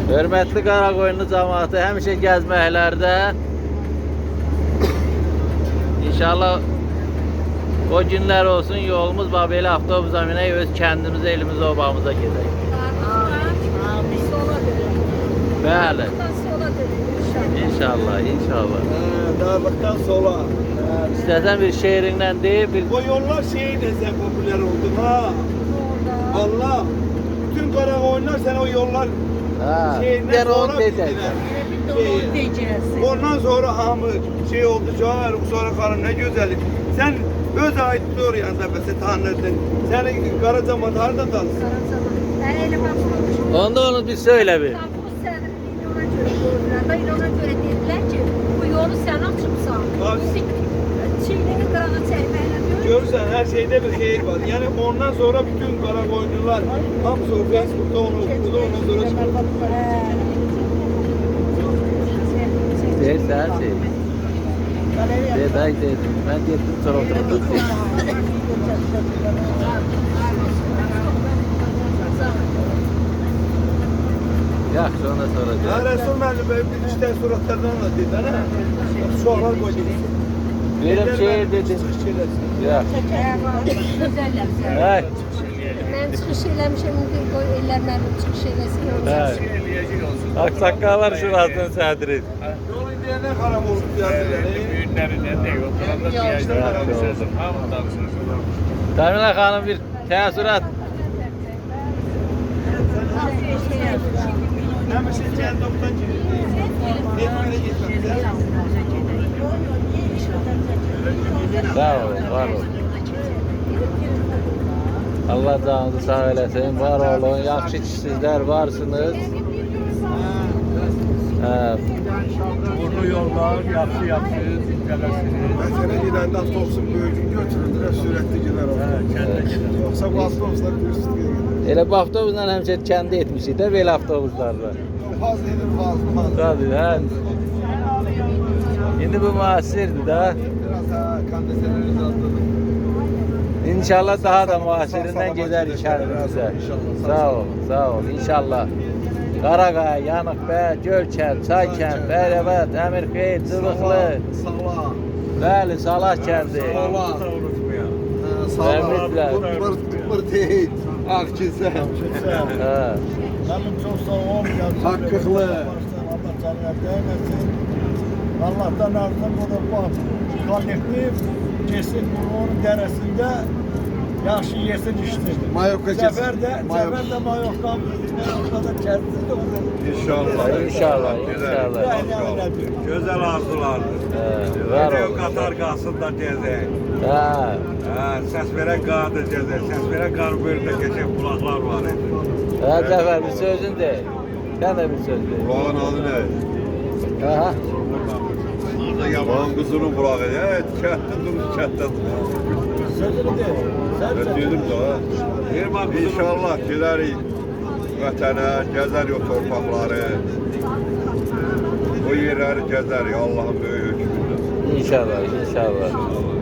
Hörmətli Qaraqoyunlu cəmaatı həmişə gəzməklərdə. İnşallah o günlər olsun, yolumuz belə avtobusa minək, öz kəndimizə, elimizə, obamıza gedək. Bəli. İnşallah, inşallah. Dağlıqdan sola. İstəsən bir şeirindən deyib, O yollar neyse popüler oldu ha. Allah. Bütün Qaraqoyunlar sen o yollar şeyinden sonra bildiler. Ondan sonra hamı oldu, Cahil sonra karın ne güzellik. Sen öz ait orayanda mesela tanırdın. Seni Karacaman harada tanırsın? onda onu bir söyle bir. Ona göre dediler ki bu yolu sen açıpsan. Çiğneni kırağa çekmeyle diyor. Görürsen her şeyde bir hayır var. Yani ondan sonra bütün Qaraqoyunlular hamısı o Facebook'ta onu okudu, ondan sonra çıktı. Değil, sen şey. Değil. Ben gittim sonra oturdum. Yaxşı, ona soracağım. Ha, Resul müəllim bir işte suratlardan da dedi, ha? Suallar koydu. Benim şehir dedi. Yok. Evet. Ben çıkış eləmişəm, indi qoy ellərmənim çıxış eləsin. Evet. Aksakallar şurasını sədri. Yol indiyəndən xarab olub yazdılar. Düğünlerinden de yok. Orada piyajlar almışsın. Hamıdansınız. Tamila Hanım bir təəssürat. Həmişə kəndokdan girir. Etməyə getməmişlər. Sağ olun, var olun. Allah canınızı sağ eləsin, var olun, yaxşı kişisizlər varsınız. Burnu yollar, yaxşı gələsiniz. Məsələn, gedəndə avtobusun böyüyünü götürürdülər, sürətli gedər. Yoxsa bu avtobuslar dürüst gedir. Elə bu avtobusla həmişə kəndə etmişik də, belə avtobuslarla. Faz edir, faz. Tabii, hə. İndi bu müasirdir də. Biraz kondisyonerimiz azladı. İnşallah daha da müasirindən gedər kəndimizə. Sağ olun, sağ olun. İnşallah. Qaraqaya, Yanıqbəy, Gölkənd, Çaykənd, Bərəvət, Əmirxeyl, Cılıqlı. Sala. Bəli, Salah kəndi. Sala. Təbriklər. Mırteyit. Akçısı. Hə. Mənim çox sağ ol. Haqqıqlı. Allah canına dəyməsin. Allah'tan arzum bu da bak. Kollektiv kesin onun deresinde yaxşı yesin iştirdi. Mayokka kesin. Seferde mayokka da kendisi de olur. İnşallah. İnşallah, Yani inşallah. öyle diyor. Güzel arzulardır. Var Video olun. Qatar qalsında gezək. Hə. Səs verən qadı gezək. Səs verən qarı-bölündə keçən qulaqlar var idi. Hə, Cəfər, bir sözün de. Sən də bir söz de. Kulağın adı ne? Aha. Yaman kızının kulağı. Evet, kətdə durmuş kətdə. Sözünü de. Sen Dedim de ha. İnşallah. İnşallah gidərik vətənə, gəzərik o torpaqları. O yerləri gəzərik Allah'ın böyük hükmündə. İnşallah, inşallah.